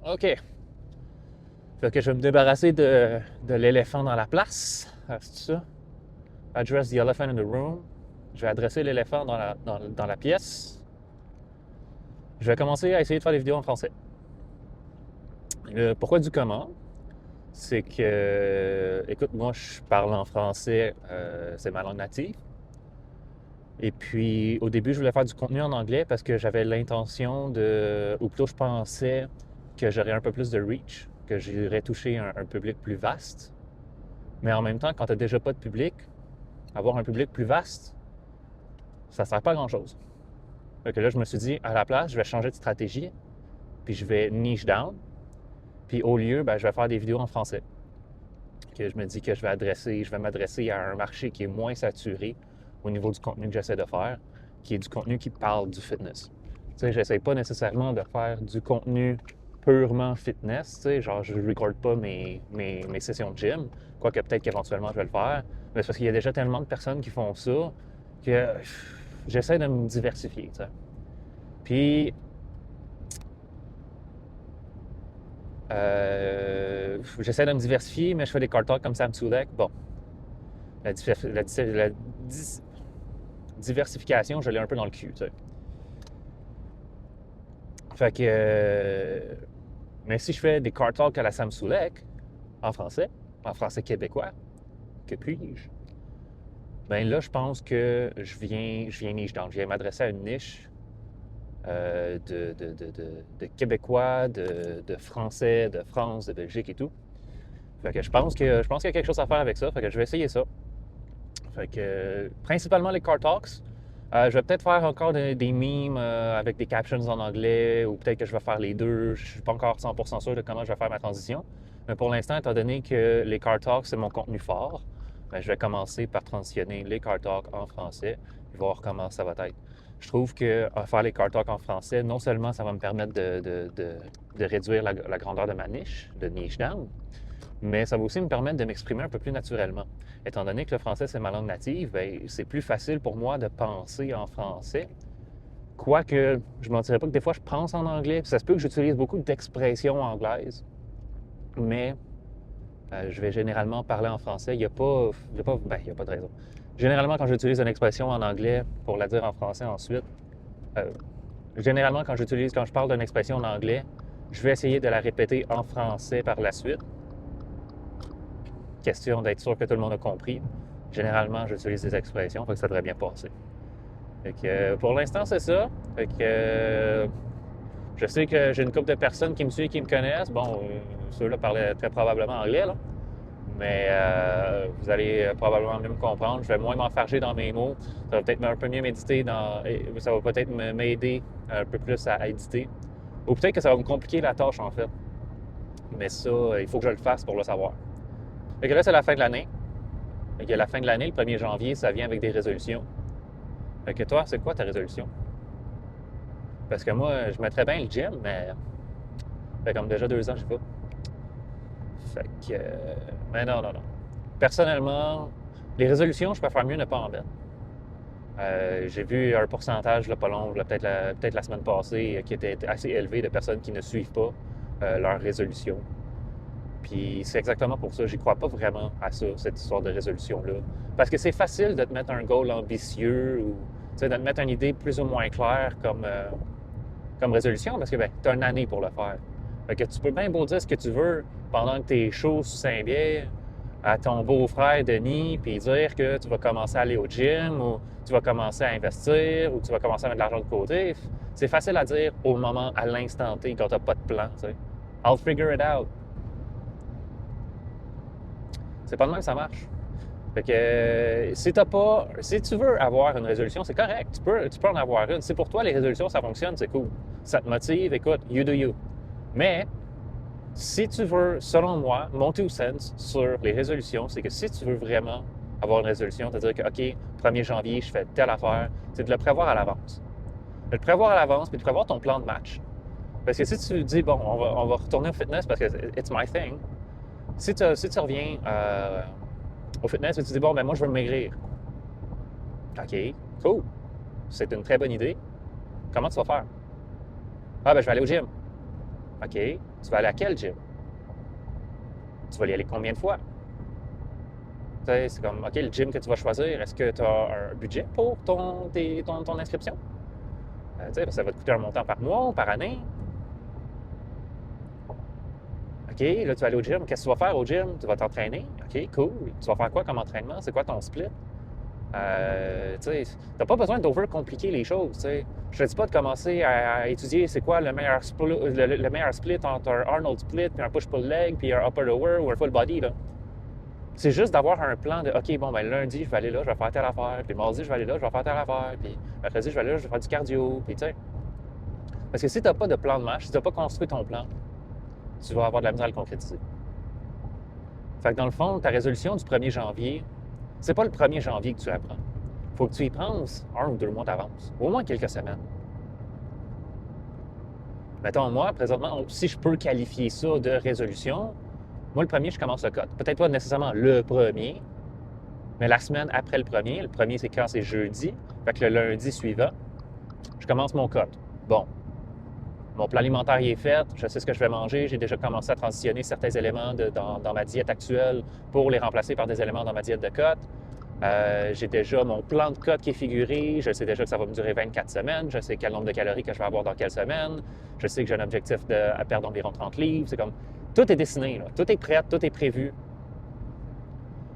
OK. Fait que je vais me débarrasser de l'éléphant dans la place. Ah, c'est ça? Address the elephant in the room. Je vais adresser l'éléphant dans la pièce. Je vais commencer à essayer de faire des vidéos en français. Pourquoi du comment? C'est que, écoute, moi, je parle en français, c'est ma langue native. Et puis, au début, je voulais faire du contenu en anglais parce que j'avais l'intention ou plutôt je pensais que j'aurais un peu plus de reach, que j'irais toucher un public plus vaste. Mais en même temps, quand tu n'as déjà pas de public, avoir un public plus vaste, ça ne sert pas à grand-chose. Donc là, je me suis dit, à la place, je vais changer de stratégie, puis je vais niche down, puis au lieu, je vais faire des vidéos en français. Que je me dis que je vais m'adresser à un marché qui est moins saturé au niveau du contenu que j'essaie de faire, qui est du contenu qui parle du fitness. Tu sais, j'essaie pas nécessairement de faire du contenu purement fitness, tu sais, genre je ne recorde pas mes sessions de gym, quoique peut-être qu'éventuellement je vais le faire, mais c'est parce qu'il y a déjà tellement de personnes qui font ça que j'essaie de me diversifier, tu sais. Puis, j'essaie de me diversifier, mais je fais des card talks comme Sam Sulek. Bon, la diversification, je l'ai un peu dans le cul, tu sais. Fait que... mais si je fais des card talks à la Sam Sulek, en français québécois, que puis-je? Ben là, je pense que je viens niche down. Je viens m'adresser à une niche de Québécois, de Français, de France, de Belgique et tout. Fait que je pense qu'il y a quelque chose à faire avec ça. Fait que je vais essayer ça. Fait que principalement les car talks. Je vais peut-être faire encore des memes avec des captions en anglais ou peut-être que je vais faire les deux. Je suis pas encore 100% sûr de comment je vais faire ma transition. Mais pour l'instant, étant donné que les car talks, c'est mon contenu fort, je vais commencer par transitionner les car talks en français et voir comment ça va être. Je trouve que faire les car talks en français, non seulement ça va me permettre de réduire la grandeur de ma niche, de niche down, mais ça va aussi me permettre de m'exprimer un peu plus naturellement. Étant donné que le français, c'est ma langue native, c'est plus facile pour moi de penser en français. Quoique, je ne mentirais pas que des fois, je pense en anglais. Ça se peut que j'utilise beaucoup d'expressions anglaises, mais je vais généralement parler en français. Il n'y a pas de raison. Généralement, quand j'utilise une expression en anglais pour la dire en français ensuite, généralement, quand je parle d'une expression en anglais, je vais essayer de la répéter en français par la suite. Question d'être sûr que tout le monde a compris. Généralement, j'utilise des expressions, fait que ça devrait bien passer. Fait que, pour l'instant, c'est ça. Fait que, je sais que j'ai une couple de personnes qui me suivent et qui me connaissent. Bon, ceux-là parlaient très probablement anglais, là. Mais vous allez probablement mieux me comprendre. Je vais moins m'enfarger dans mes mots. Ça va peut-être un peu mieux m'éditer ça va peut-être m'aider un peu plus à éditer. Ou peut-être que ça va me compliquer la tâche, en fait. Mais ça, il faut que je le fasse pour le savoir. Fait que là, c'est la fin de l'année. Fait que la fin de l'année, le 1er janvier, ça vient avec des résolutions. Fait que toi, c'est quoi ta résolution? Parce que moi, je mettrais bien le gym, mais ça fait comme déjà 2 ans que je vais pas. Fait que... mais non. Personnellement, les résolutions, je préfère mieux ne pas en mettre. J'ai vu un pourcentage, là, pas long, là, peut-être la semaine passée, qui était assez élevé de personnes qui ne suivent pas leurs résolutions. Puis c'est exactement pour ça, j'y crois pas vraiment à ça, cette histoire de résolution-là. Parce que c'est facile de te mettre un goal ambitieux ou de te mettre une idée plus ou moins claire comme résolution parce que tu as une année pour le faire. Fait que tu peux bien beau dire ce que tu veux pendant que tu es chaud sous Saint-Bière à ton beau-frère Denis, puis dire que tu vas commencer à aller au gym ou tu vas commencer à investir ou tu vas commencer à mettre de l'argent de côté. C'est facile à dire au moment, à l'instant T, quand tu n'as pas de plan. T'sais. I'll figure it out. C'est pas de même que ça marche. Fait que si tu veux avoir une résolution, c'est correct. Tu peux en avoir une. Si pour toi les résolutions ça fonctionne, c'est cool. Ça te motive, écoute, you do you. Mais si tu veux, selon moi, mon two cents sur les résolutions, c'est que si tu veux vraiment avoir une résolution, c'est-à-dire que, OK, 1er janvier, je fais telle affaire, c'est de le prévoir à l'avance. De le prévoir à l'avance, puis de prévoir ton plan de match. Parce que si tu dis, bon, on va retourner au fitness parce que it's my thing, si tu reviens au fitness et tu dis, bon, moi, je veux maigrir. OK, cool. C'est une très bonne idée. Comment tu vas faire? Je vais aller au gym. OK, tu vas aller à quel gym? Tu vas y aller combien de fois? Tu sais, c'est comme, OK, le gym que tu vas choisir, est-ce que tu as un budget pour ton inscription? Tu sais, ça va te coûter un montant par mois ou par année. OK, là, tu vas aller au gym. Qu'est-ce que tu vas faire au gym? Tu vas t'entraîner. OK, cool. Tu vas faire quoi comme entraînement? C'est quoi ton split? Tu sais, t'as pas besoin d'overcompliquer les choses, tu sais. Je te dis pas de commencer à étudier c'est quoi le meilleur split entre un Arnold split, puis un push-pull leg, puis un upper-lower ou un full body, là. C'est juste d'avoir un plan de, OK, bon, ben lundi, je vais aller là, je vais faire telle affaire, puis mardi, je vais aller là, je vais faire telle affaire, puis mercredi, je vais aller là, je vais faire du cardio, puis tu sais. Parce que si t'as pas de plan de match, si t'as pas construit ton plan, tu vas avoir de la misère à le concrétiser. Fait que dans le fond, ta résolution du 1er janvier, c'est pas le 1er janvier que tu apprends. Il faut que tu y penses 1 ou 2 mois d'avance, au moins quelques semaines. Mettons, moi, présentement, si je peux qualifier ça de résolution, moi, le 1er, je commence le code. Peut-être pas nécessairement le 1er, mais la semaine après le 1er, le 1er, c'est quand c'est jeudi, fait que le lundi suivant, je commence mon code. Bon, mon plan alimentaire est fait, je sais ce que je vais manger, j'ai déjà commencé à transitionner certains éléments dans ma diète actuelle pour les remplacer par des éléments dans ma diète de code. J'ai déjà mon plan de code qui est figuré, je sais déjà que ça va me durer 24 semaines, je sais quel nombre de calories que je vais avoir dans quelle semaine, je sais que j'ai un objectif à perdre environ 30 livres, c'est comme, tout est dessiné, là. Tout est prêt, tout est prévu.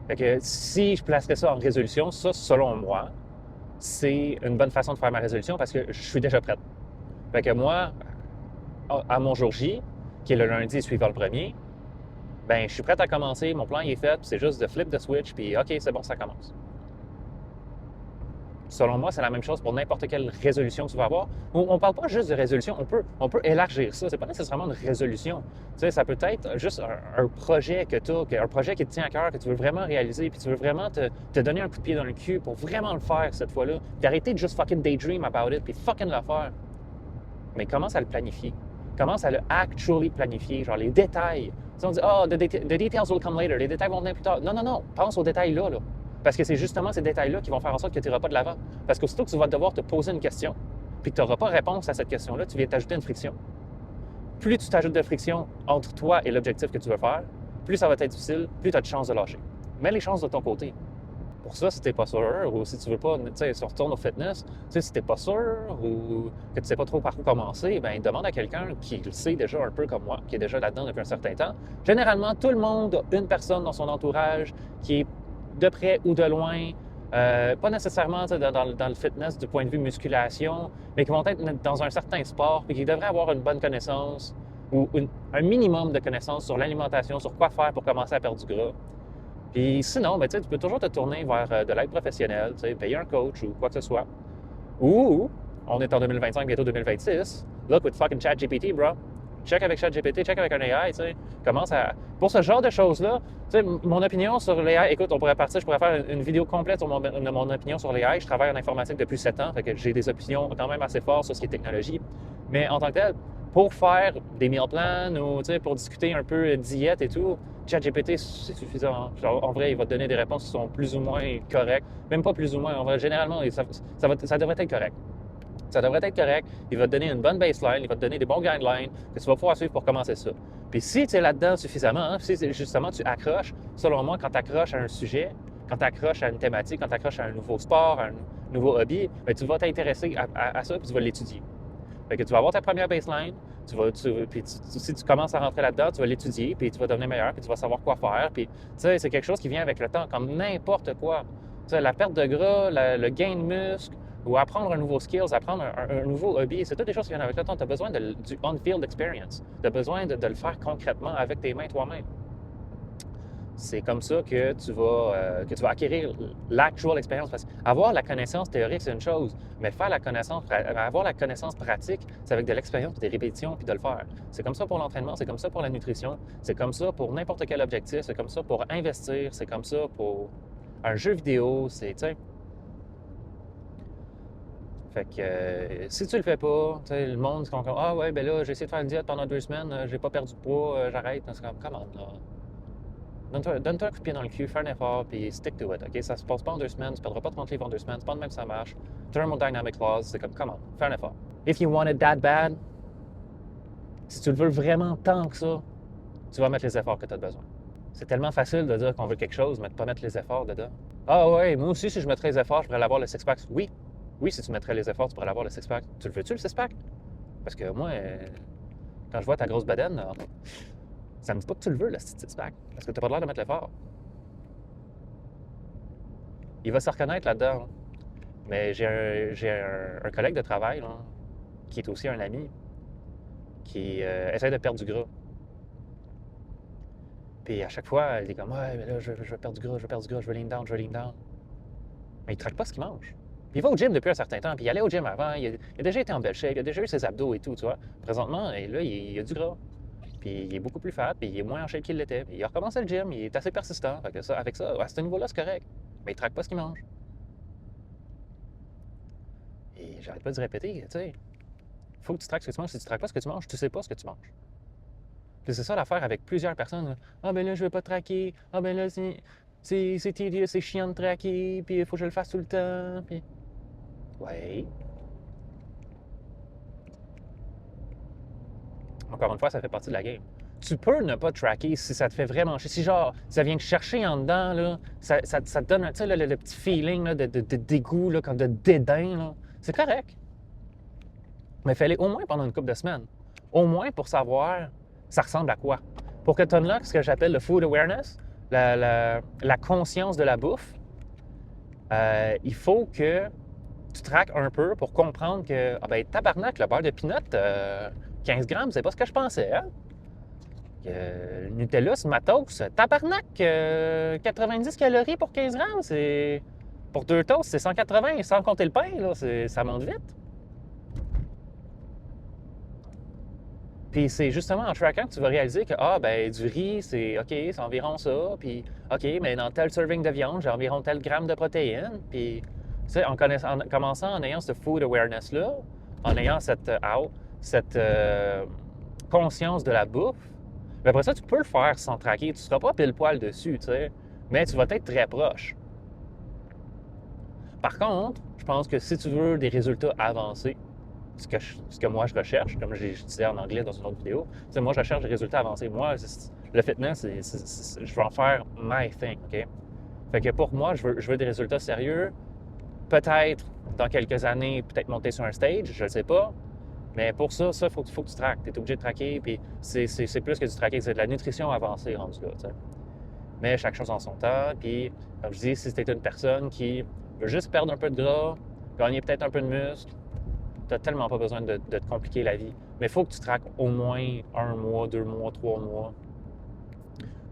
Fait que si je placerais ça en résolution, ça, selon moi, c'est une bonne façon de faire ma résolution parce que je suis déjà prête. Fait que moi, à mon jour J, qui est le lundi suivant le 1er, ben je suis prêt à commencer, mon plan il est fait, puis c'est juste de flip the switch, puis OK, c'est bon, ça commence. Selon moi, c'est la même chose pour n'importe quelle résolution que tu vas avoir. On ne parle pas juste de résolution, on peut élargir ça. C'est pas nécessairement une résolution. Tu sais, ça peut être juste un projet que tu as, un projet qui te tient à cœur, que tu veux vraiment réaliser, puis tu veux vraiment te donner un coup de pied dans le cul pour vraiment le faire cette fois-là. Puis arrêter de juste fucking daydream about it, puis fucking le faire. Mais commence à le planifier. Commence à le actually planifier, genre les détails. Tu sais, on dit, oh, the details will come later. Les détails vont venir plus tard. Non, non, non. Pense aux détails là. Parce que c'est justement ces détails-là qui vont faire en sorte que tu n'iras pas de l'avant. Parce qu'aussitôt que tu vas devoir te poser une question, puis que tu n'auras pas réponse à cette question-là, tu viens t'ajouter une friction. Plus tu t'ajoutes de friction entre toi et l'objectif que tu veux faire, plus ça va être difficile, plus tu as de chances de lâcher. Mets les chances de ton côté. Pour ça, si tu n'es pas sûr, ou si tu veux pas, tu sais, si on retourne au fitness, tu sais, si tu n'es pas sûr ou que tu ne sais pas trop par où commencer, bien, demande à quelqu'un qui le sait déjà un peu comme moi, qui est déjà là-dedans depuis un certain temps. Généralement, tout le monde a une personne dans son entourage qui est de près ou de loin, pas nécessairement dans le fitness du point de vue musculation, mais qui vont être dans un certain sport et qui devraient avoir une bonne connaissance ou un minimum de connaissances sur l'alimentation, sur quoi faire pour commencer à perdre du gras. Puis sinon, ben, tu peux toujours te tourner vers de l'aide professionnelle, payer un coach ou quoi que ce soit. Ou, on est en 2025, bientôt 2026, look with fucking ChatGPT, bro. Check avec ChatGPT, check avec un AI, tu sais. Commence à... Pour ce genre de choses-là, tu sais, mon opinion sur l'AI, écoute, je pourrais faire une vidéo complète sur mon opinion sur l'AI. Je travaille en informatique depuis 7 ans, fait que j'ai des opinions quand même assez fortes sur ce qui est technologie. Mais en tant que tel, pour faire des meal plans ou pour discuter un peu diète et tout, ChatGPT, c'est suffisant. Genre, en vrai, il va te donner des réponses qui sont plus ou moins correctes. Même pas plus ou moins. En vrai, généralement, ça devrait être correct. Ça devrait être correct. Il va te donner une bonne baseline, il va te donner des bons guidelines que tu vas pouvoir suivre pour commencer ça. Puis si tu es là-dedans suffisamment, si justement tu accroches, selon moi, quand tu accroches à un sujet, quand tu accroches à une thématique, quand tu accroches à un nouveau sport, à un nouveau hobby, bien, tu vas t'intéresser à ça puis tu vas l'étudier. Fait que tu vas avoir ta première baseline, puis si tu commences à rentrer là-dedans, tu vas l'étudier, puis tu vas devenir meilleur, puis tu vas savoir quoi faire. Puis, tu sais, c'est quelque chose qui vient avec le temps, comme n'importe quoi. Tu sais, la perte de gras, le gain de muscle, ou apprendre un nouveau skills, apprendre un nouveau hobby, c'est toutes des choses qui viennent avec le temps. Tu as besoin du on-field experience. Tu as besoin de le faire concrètement avec tes mains toi-même. C'est comme ça que tu vas acquérir l'actual expérience. Parce qu'avoir la connaissance théorique, c'est une chose, mais avoir la connaissance pratique, c'est avec de l'expérience, des répétitions, puis de le faire. C'est comme ça pour l'entraînement, c'est comme ça pour la nutrition, c'est comme ça pour n'importe quel objectif, c'est comme ça pour investir, c'est comme ça pour un jeu vidéo, c'est, tu sais. Fait que si tu le fais pas, tu sais, le monde, c'est comme, ah ouais, ben là, j'ai essayé de faire une diète pendant 2 semaines, j'ai pas perdu de poids, j'arrête. C'est comme, come on, là. Donne-toi un coup de pied dans le cul, fais un effort, puis stick to it, OK? Ça se passe pas en 2 semaines, tu perdras pas 30 livres en 2 semaines, c'est pas de même que ça marche. Thermodynamic laws, c'est comme, come on, fais un effort. If you want it that bad, Si tu le veux vraiment tant que ça, tu vas mettre les efforts que tu as besoin. C'est tellement facile de dire qu'on veut quelque chose, mais de ne pas mettre les efforts dedans. Ah ouais, moi aussi, si je mettrais les efforts, je pourrais l'avoir le six-pack. Oui. Oui, si tu mettrais les efforts, tu pourrais l'avoir le six-pack. Tu le veux-tu, le six-pack? Parce que moi, quand je vois ta grosse bedaine, là, ça me dit pas que tu le veux, le six-pack. Parce que tu n'as pas l'air de mettre l'effort. Il va se reconnaître là-dedans. Mais j'ai un collègue de travail, là, qui est aussi un ami, qui essaie de perdre du gras. Puis à chaque fois, il est comme ouais, mais là, je veux perdre du gras, je veux perdre du gras, je veux lean down, je veux lean down. Mais il ne traque pas ce qu'il mange. Puis il va au gym depuis un certain temps, puis il allait au gym avant, il a déjà été en belle shape, il a déjà eu ses abdos et tout, tu vois. Présentement, et là, il a du gras. Puis il est beaucoup plus fat, puis il est moins en shape qu'il l'était. Puis il a recommencé le gym, il est assez persistant. Fait que ça, avec ça, à ce niveau-là, c'est correct. Mais il ne traque pas ce qu'il mange. Et j'arrête pas de répéter, tu sais. Faut que tu traques ce que tu manges. Si tu ne traques pas ce que tu manges, tu sais pas ce que tu manges. Puis c'est ça l'affaire avec plusieurs personnes. Ah ben là, je veux pas traquer. Ah ben là, c'est tedieux, c'est chiant de traquer, puis il faut que je le fasse tout le temps. Puis... ouais. Encore une fois, ça fait partie de la game. Tu peux ne pas tracker si ça te fait vraiment chier. Si genre, ça vient te chercher en dedans, là, ça te donne le petit feeling là, de dégoût, là, comme de dédain, là. C'est correct. Mais fais-le au moins pendant une couple de semaines. Au moins pour savoir ça ressemble à quoi. Pour que tu unlocks ce que j'appelle le food awareness, la conscience de la bouffe, il faut que tu traques un peu pour comprendre que, ah ben tabarnak, le beurre de pinot, 15 grammes, c'est pas ce que je pensais, hein? Le Nutella, c'est ma toast. Tabarnak, 90 calories pour 15 grammes, c'est... Pour 2 toasts, c'est 180, sans compter le pain, là, ça monte vite. Puis c'est justement en trackant que tu vas réaliser que, ah, ben du riz, c'est OK, c'est environ ça. Puis, OK, mais dans tel serving de viande, j'ai environ tel gramme de protéines. Puis, tu sais, en commençant en ayant ce food awareness-là, en ayant cette conscience de la bouffe, mais après ça, tu peux le faire sans traquer. Tu ne seras pas pile poil dessus, tu sais, mais tu vas être très proche. Par contre, je pense que si tu veux des résultats avancés, ce que moi je recherche, comme je disais en anglais dans une autre vidéo, c'est moi je recherche des résultats avancés. Moi, le fitness, je veux en faire my thing, OK? Fait que pour moi, je veux des résultats sérieux. Peut-être dans quelques années, peut-être monter sur un stage, je ne sais pas. Mais pour ça, il faut que tu traques. Tu es obligé de traquer, puis c'est plus que du tracking, c'est de la nutrition avancée rendu là, tu sais. Mais chaque chose en son temps, puis comme je dis, si tu es une personne qui veut juste perdre un peu de gras, gagner peut-être un peu de muscle, tu n'as tellement pas besoin de te compliquer la vie. Mais il faut que tu traques au moins 1 mois, 2 mois, 3 mois.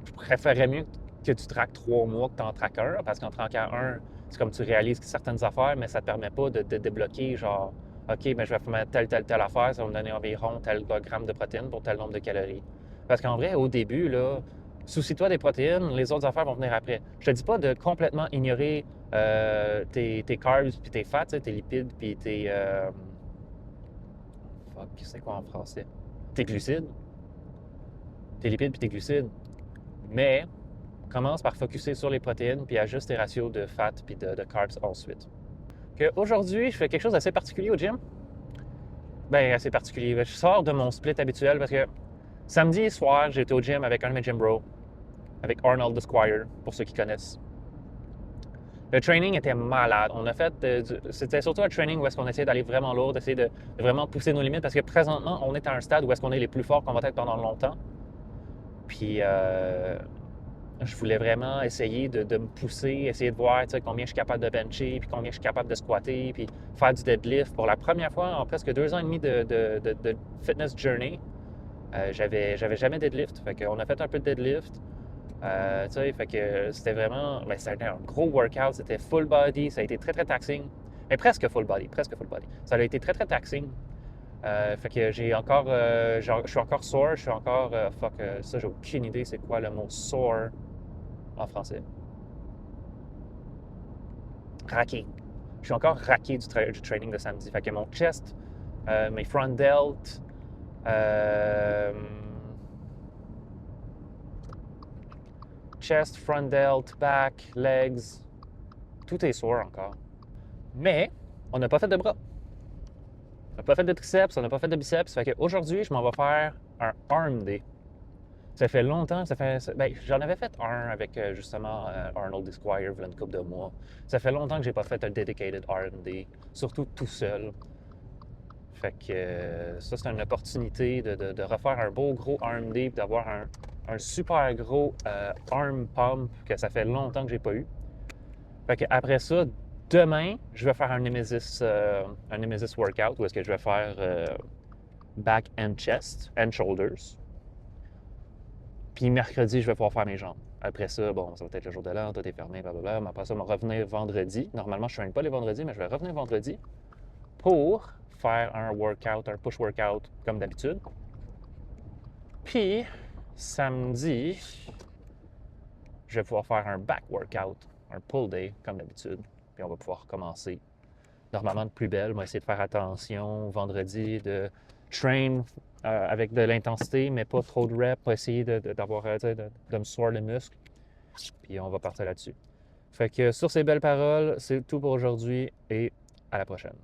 Je préférerais mieux que tu traques 3 mois que tu en traques un, parce qu'en traquant un, c'est comme tu réalises certaines affaires, mais ça ne te permet pas de débloquer, genre, OK, mais je vais mettre telle affaire, ça va me donner environ tel gramme de protéines pour tel nombre de calories. Parce qu'en vrai, au début, là, soucie-toi des protéines, les autres affaires vont venir après. Je te dis pas de complètement ignorer tes carbs puis tes fats, tes lipides puis tes... fuck, c'est quoi en français? Tes glucides. Tes lipides puis tes glucides. Mais commence par focuser sur les protéines puis ajuste tes ratios de fat puis de carbs ensuite. Aujourd'hui, je fais quelque chose d'assez particulier au gym. Ben, assez particulier. Je sors de mon split habituel parce que samedi soir, j'étais au gym avec un de mes gym bros, avec Arnold the Squire, pour ceux qui connaissent. Le training était malade. On a fait, c'était surtout un training où est-ce qu'on essayait d'aller vraiment lourd, d'essayer de vraiment pousser nos limites parce que présentement, on est à un stade où est-ce qu'on est les plus forts qu'on va être pendant longtemps. Puis, je voulais vraiment essayer de me pousser, essayer de voir combien je suis capable de bencher, puis combien je suis capable de squatter, puis faire du deadlift. Pour la première fois en presque 2 ans et demi de fitness journey, j'avais jamais deadlift. Fait qu'on a fait un peu de deadlift. Fait que c'était vraiment... Ben, c'était un gros workout, c'était full body, ça a été très, très taxing. Mais presque full body. Ça a été très, très taxing. Fait que j'ai encore... je suis encore sore, je suis encore... ça, j'ai aucune idée c'est quoi le mot sore en français. Raqué. Je suis encore raqué du training de samedi. Fait que mon chest, mes front delts, chest, front delt, back, legs, tout est sore encore. Mais on n'a pas fait de bras. On n'a pas fait de triceps, on n'a pas fait de biceps. Fait qu'aujourd'hui, je m'en vais faire un arm day. Ça fait longtemps, ben, j'en avais fait un avec justement Arnold Esquire, il y a une couple de mois. Ça fait longtemps que j'ai pas fait un dedicated R&D, surtout tout seul. Fait que ça, c'est une opportunité de refaire un beau gros R&D, d'avoir un super gros arm pump que ça fait longtemps que j'ai pas eu. Fait que après ça, demain, je vais faire un Nemesis workout où est-ce que je vais faire back and chest and shoulders. Puis mercredi, je vais pouvoir faire mes jambes. Après ça, bon, ça va être le jour de l'an, tout est fermé, blablabla. Mais après ça, je vais revenir vendredi. Normalement, je ne traîne pas les vendredis, mais je vais revenir vendredi pour faire un workout, un push workout comme d'habitude. Puis, samedi, je vais pouvoir faire un back workout, un pull day comme d'habitude. Puis on va pouvoir commencer normalement de plus belle. On va essayer de faire attention vendredi, de train avec de l'intensité, mais pas trop de reps, pas essayer d'avoir, de me soir les muscles. Puis on va partir là-dessus. Fait que sur ces belles paroles, c'est tout pour aujourd'hui et à la prochaine.